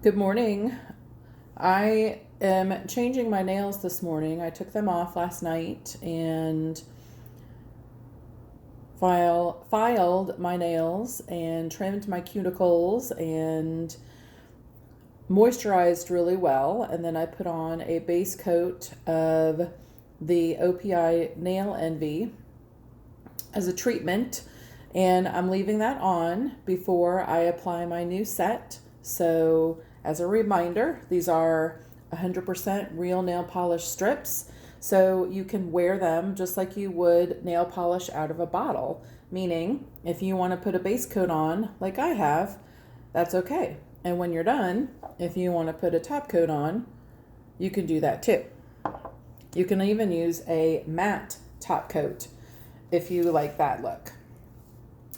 Good morning. I am changing my nails this morning. I took them off last night and filed my nails and trimmed my cuticles and moisturized really well. And then I put on a base coat of the OPI Nail Envy as a treatment. And I'm leaving that on before I apply my new set. So as a reminder, these are 100% real nail polish strips. So you can wear them just like you would nail polish out of a bottle. Meaning, if you want to put a base coat on, like I have, that's okay. And when you're done, if you want to put a top coat on, you can do that too. You can even use a matte top coat if you like that look.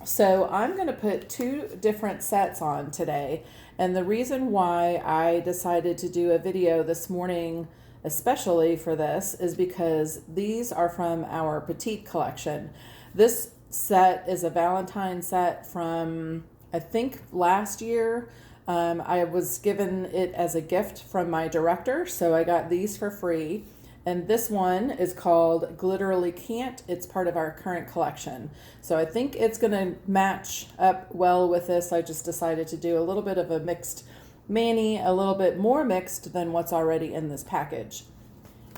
So I'm going to put two different sets on today. And the reason why I decided to do a video this morning, especially for this, is because these are from our petite collection. This set is a Valentine set from, I think, last year. I was given it as a gift from my director, so I got these for free. And this one is called Glitterly Can't. It's part of our current collection. So I think it's going to match up well with this. I just decided to do a little bit of a mixed mani, a little bit more mixed than what's already in this package.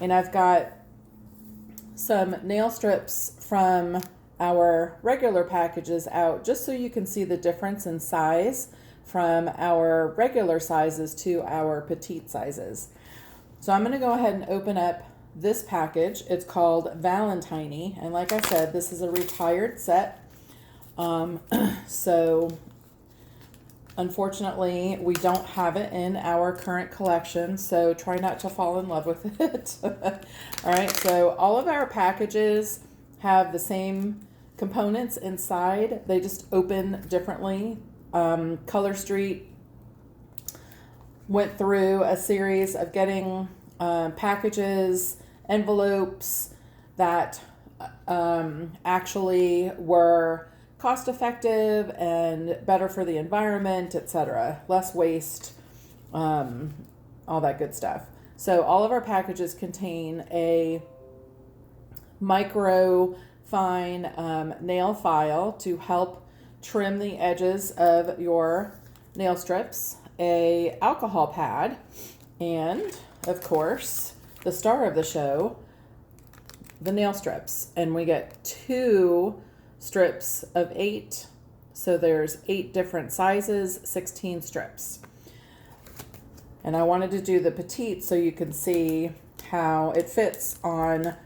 And I've got some nail strips from our regular packages out just so you can see the difference in size from our regular sizes to our petite sizes. So I'm going to go ahead and open up this package. It's called Valentine, and like I said, this is a retired set. So unfortunately, we don't have it in our current collection, so try not to fall in love with it. All right, so all of our packages have the same components inside. They just open differently. Color Street went through a series of getting packages, envelopes that actually were cost effective and better for the environment, etc. Less waste, all that good stuff. So all of our packages contain a micro fine nail file to help trim the edges of your nail strips, a alcohol pad, and of course the star of the show, the nail strips. And we get 2 strips of 8, so there's 8 different sizes, 16 strips. And I wanted to do the petite so you can see how it fits on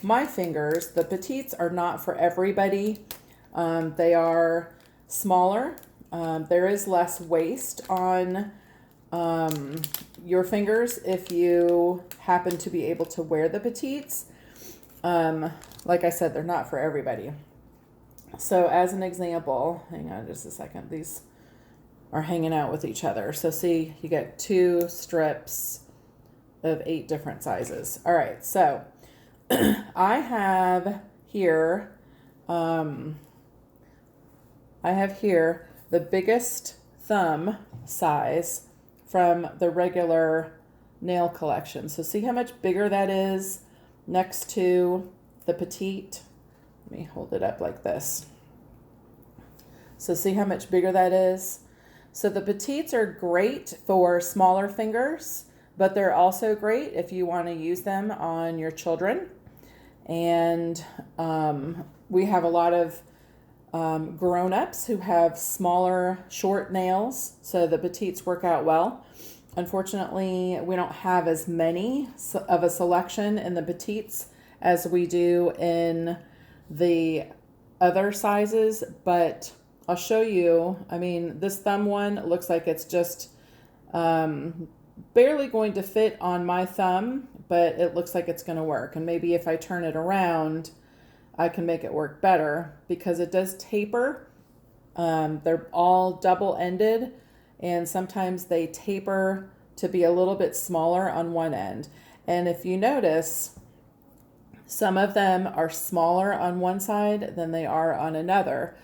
my fingers. The petites are not for everybody. They are smaller. There is less waste on your fingers if you happen to be able to wear the petites. Like I said, they're not for everybody. So as an example, hang on just a second, these are hanging out with each other. So see, you get 2 strips of 8 different sizes. All right, so I have here the biggest thumb size from the regular nail collection. So see how much bigger that is next to the petite. Let me hold it up like this. So see how much bigger that is? So the petites are great for smaller fingers, but they're also great if you want to use them on your children. And we have a lot of grown-ups who have smaller, short nails, so the petites work out well. Unfortunately, we don't have as many of a selection in the petites as we do in the other sizes, but I'll show you. I mean, this thumb one looks like it's just barely going to fit on my thumb, but it looks like it's going to work. And maybe if I turn it around, I can make it work better because it does taper. They're all double-ended, and sometimes they taper to be a little bit smaller on one end. And if you notice, some of them are smaller on one side than they are on another.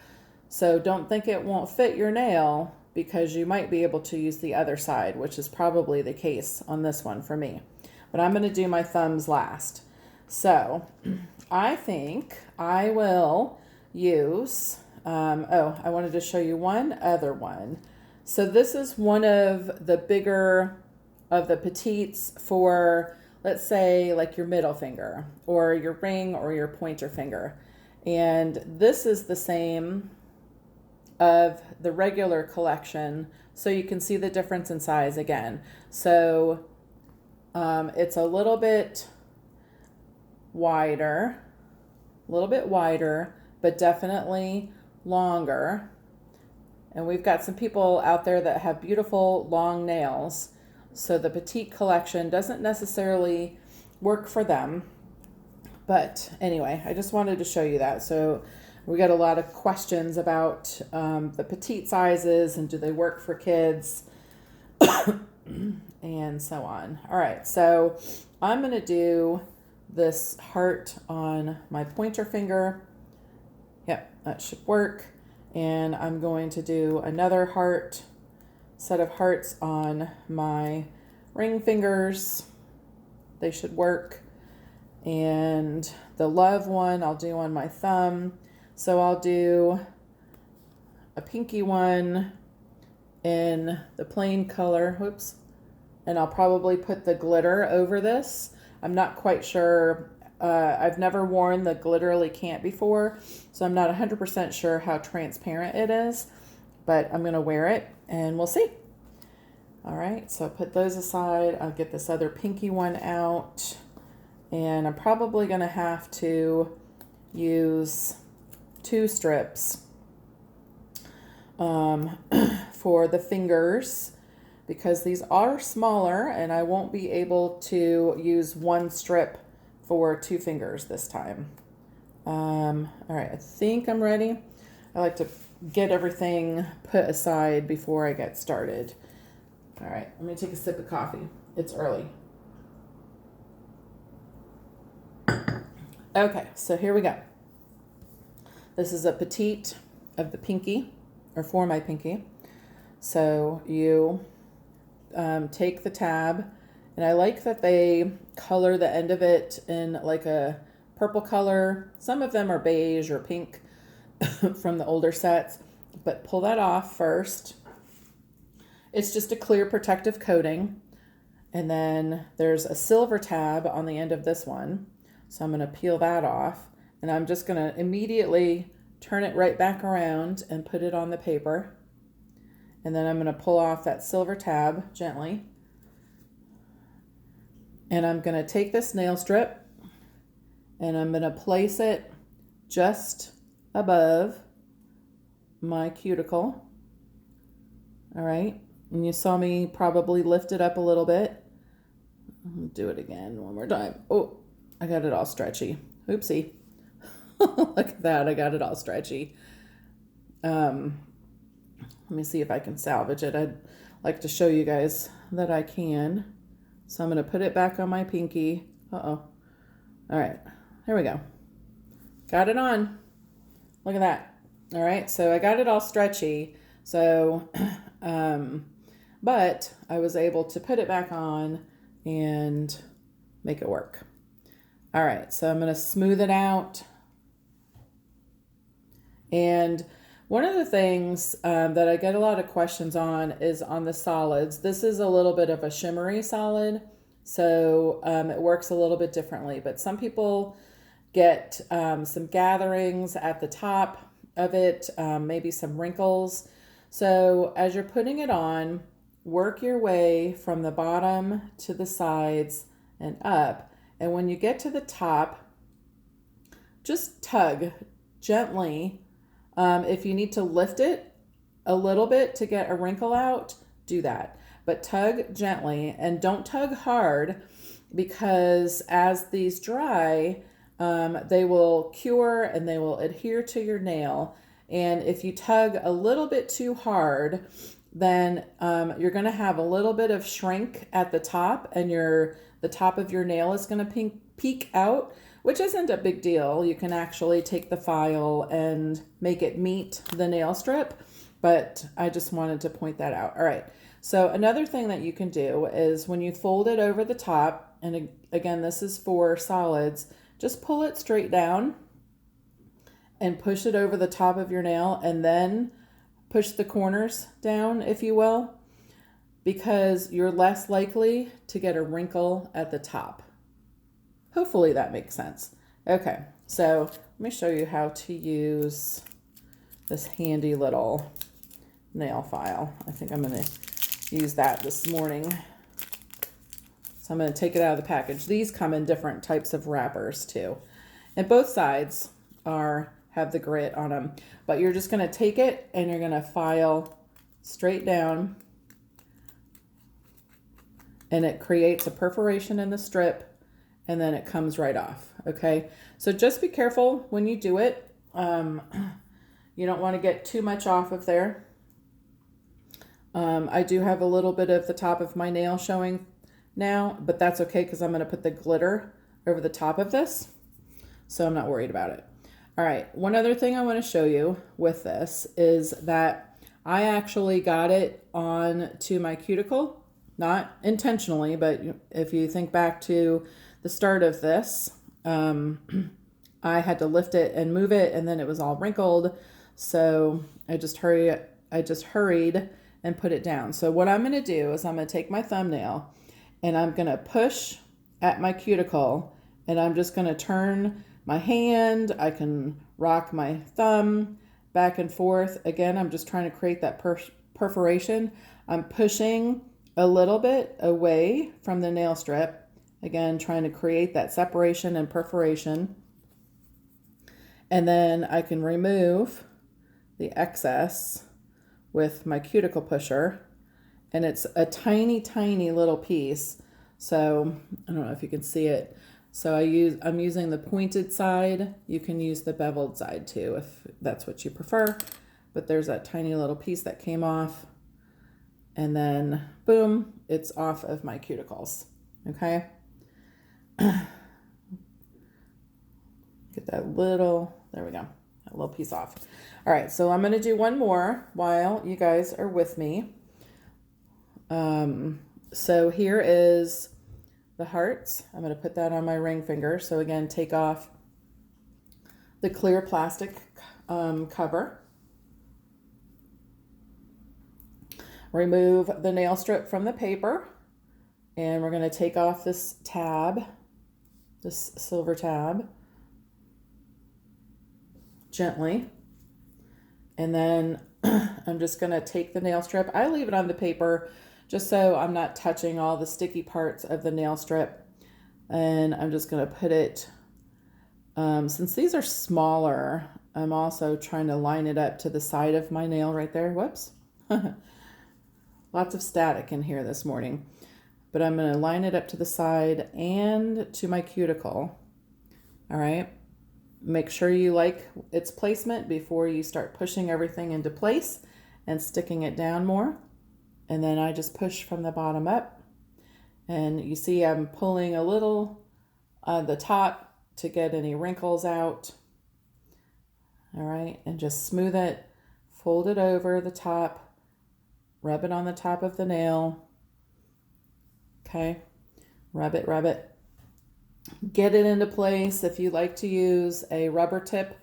So don't think it won't fit your nail. because you might be able to use the other side, which is probably the case on this one for me. But I'm going to do my thumbs last. So I think I will use, I wanted to show you one other one. So this is one of the bigger of the petites for, let's say, like your middle finger or your ring or your pointer finger. And this is the same of the regular collection, so you can see the difference in size again. So it's a little bit wider, but definitely longer. And we've got some people out there that have beautiful long nails, so the petite collection doesn't necessarily work for them. But anyway, I just wanted to show you that. So we got a lot of questions about the petite sizes and do they work for kids and so on. All right, so I'm going to do this heart on my pointer finger. Yep, that should work. And I'm going to do another set of hearts on my ring fingers. They should work. And the love one I'll do on my thumb. So I'll do a pinky one in the plain color. Whoops. And I'll probably put the glitter over this. I'm not quite sure. I've never worn the glitterly cant before, so I'm not 100% sure how transparent it is, but I'm going to wear it and we'll see. All right, so put those aside. I'll get this other pinky one out, and I'm probably going to have to use 2 strips for the fingers, because these are smaller and I won't be able to use 1 strip for 2 fingers this time. All right, I think I'm ready. I like to get everything put aside before I get started. All right, let me take a sip of coffee. It's early. Okay, so here we go. This is a petite of the pinky, or for my pinky. So you take the tab, and I like that they color the end of it in like a purple color. Some of them are beige or pink from the older sets, but pull that off first. It's just a clear protective coating. And then there's a silver tab on the end of this one. So I'm going to peel that off, and I'm just going to immediately turn it right back around and put it on the paper. And then I'm going to pull off that silver tab gently. And I'm going to take this nail strip and I'm going to place it just above my cuticle. All right. And you saw me probably lift it up a little bit. I'll do it again one more time. Oh, I got it all stretchy. Oopsie. Look at that. I got it all stretchy. Let me see if I can salvage it. I'd like to show you guys that I can. So I'm going to put it back on my pinky. Uh-oh. All right. Here we go. Got it on. Look at that. All right. So I got it all stretchy. So, but I was able to put it back on and make it work. All right. So I'm going to smooth it out. And one of the things that I get a lot of questions on is on the solids. This is a little bit of a shimmery solid, so it works a little bit differently. But some people get some gatherings at the top of it, maybe some wrinkles. So as you're putting it on, work your way from the bottom to the sides and up. And when you get to the top, just tug gently. If you need to lift it a little bit to get a wrinkle out, do that. But tug gently, and don't tug hard, because as these dry, they will cure and they will adhere to your nail. And if you tug a little bit too hard, then you're going to have a little bit of shrink at the top, and the top of your nail is going to peek out, which isn't a big deal. You can actually take the file and make it meet the nail strip. but I just wanted to point that out. All right. So another thing that you can do is when you fold it over the top, and again, this is for solids, just pull it straight down and push it over the top of your nail, and then push the corners down, if you will, because you're less likely to get a wrinkle at the top. Hopefully that makes sense. Okay, so let me show you how to use this handy little nail file. I think I'm going to use that this morning. So I'm going to take it out of the package. These come in different types of wrappers too. And both sides have the grit on them. But you're just going to take it and you're going to file straight down. And it creates a perforation in the strip, and then it comes right off. Okay, so just be careful when you do it. You don't want to get too much off of there. I do have a little bit of the top of my nail showing now, but that's okay because I'm going to put the glitter over the top of this, so I'm not worried about it. All right, one other thing I want to show you with this is that I actually got it on to my cuticle, not intentionally, but if you think back to the start of this, I had to lift it and move it, and then it was all wrinkled. So I just hurried and put it down. So what I'm going to do is I'm going to take my thumbnail and I'm going to push at my cuticle, and I'm just going to turn my hand. I can rock my thumb back and forth. Again, I'm just trying to create that perforation. I'm pushing a little bit away from the nail strip. Again, trying to create that separation and perforation. And then I can remove the excess with my cuticle pusher. And it's a tiny, tiny little piece. So I don't know if you can see it. So I'm using the pointed side. You can use the beveled side too, if that's what you prefer. But there's that tiny little piece that came off. And then boom, it's off of my cuticles. Okay. Get that little, there we go, that little piece off. All right, so I'm going to do one more while you guys are with me. So here is the hearts. I'm going to put that on my ring finger. So again, take off the clear plastic cover. Remove the nail strip from the paper. And we're going to take off this tab, this silver tab, gently. And then I'm just going to take the nail strip. I leave it on the paper just so I'm not touching all the sticky parts of the nail strip. And I'm just going to put it, since these are smaller, I'm also trying to line it up to the side of my nail right there. Whoops. Lots of static in here this morning. But I'm going to line it up to the side and to my cuticle. All right. Make sure you like its placement before you start pushing everything into place and sticking it down more. And then I just push from the bottom up. And you see I'm pulling a little on the top to get any wrinkles out. All right. And just smooth it, fold it over the top, rub it on the top of the nail. Okay, rub it. Get it into place. If you like to use a rubber tip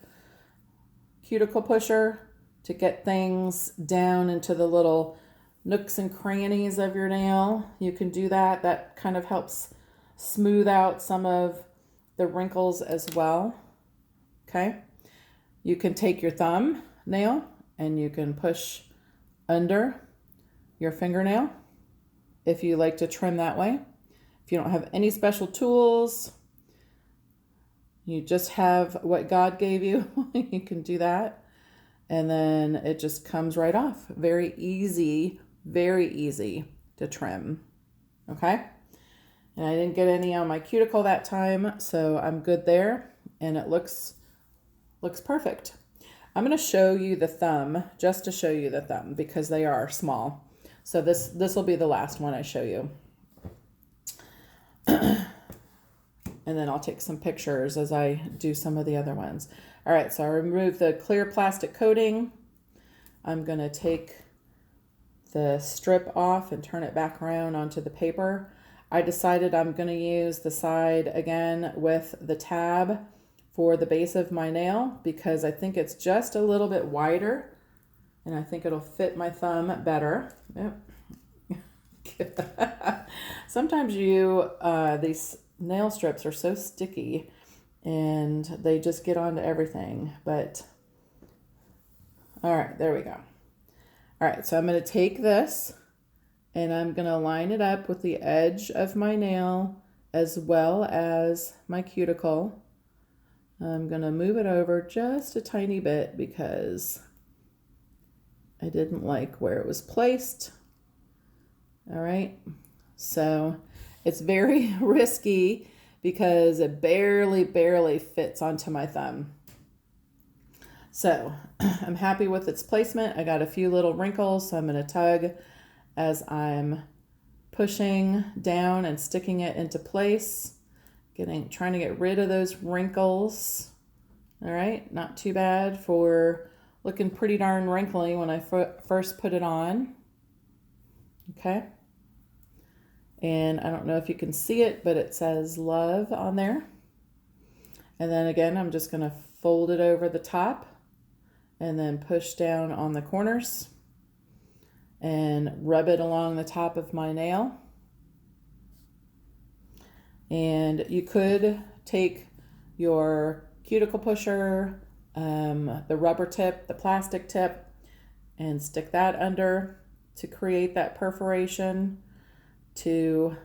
cuticle pusher to get things down into the little nooks and crannies of your nail, you can do that. That kind of helps smooth out some of the wrinkles as well. Okay, you can take your thumb nail and you can push under your fingernail if you like to trim that way. If you don't have any special tools, you just have what God gave you, you can do that. And then it just comes right off. Very easy to trim. Okay? And I didn't get any on my cuticle that time, so I'm good there. And it looks perfect. I'm going to show you the thumb, just to show you the thumb, because they are small. So this will be the last one I show you. And then I'll take some pictures as I do some of the other ones. All right, so I removed the clear plastic coating. I'm going to take the strip off and turn it back around onto the paper. I decided I'm going to use the side again with the tab for the base of my nail because I think it's just a little bit wider and I think it'll fit my thumb better. Yep. Sometimes these nail strips are so sticky and they just get onto everything, but all right, there we go. All right, so I'm going to take this and I'm going to line it up with the edge of my nail as well as my cuticle. I'm going to move it over just a tiny bit because I didn't like where it was placed. All right, so it's very risky because it barely fits onto my thumb. So I'm happy with its placement. I got a few little wrinkles, so I'm going to tug as I'm pushing down and sticking it into place, trying to get rid of those wrinkles. All right, not too bad for looking pretty darn wrinkly when I first put it on. Okay. And I don't know if you can see it, but it says love on there. And then again, I'm just going to fold it over the top and then push down on the corners and rub it along the top of my nail. And you could take your cuticle pusher, the rubber tip, the plastic tip, and stick that under to create that perforation to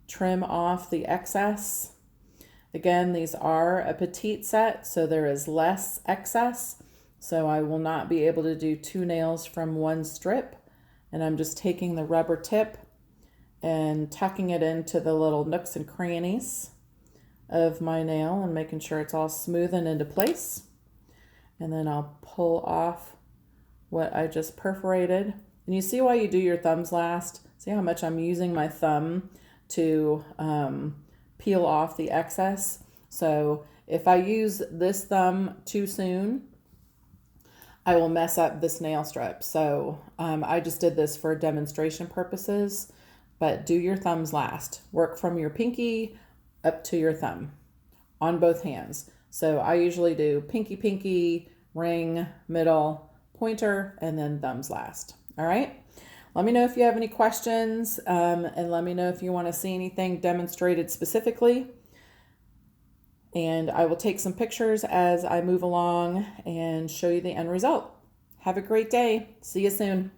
trim off the excess. Again, these are a petite set, so there is less excess. So I will not be able to do 2 nails from one strip. And I'm just taking the rubber tip and tucking it into the little nooks and crannies of my nail and making sure it's all smooth and into place. And then I'll pull off what I just perforated. And you see why you do your thumbs last? See how much I'm using my thumb to peel off the excess? So if I use this thumb too soon, I will mess up this nail strip. So I just did this for demonstration purposes, but do your thumbs last. Work from your pinky up to your thumb on both hands. So I usually do pinky, ring, middle, pointer, and then thumbs last. All right. Let me know if you have any questions and let me know if you want to see anything demonstrated specifically. And I will take some pictures as I move along and show you the end result. Have a great day. See you soon.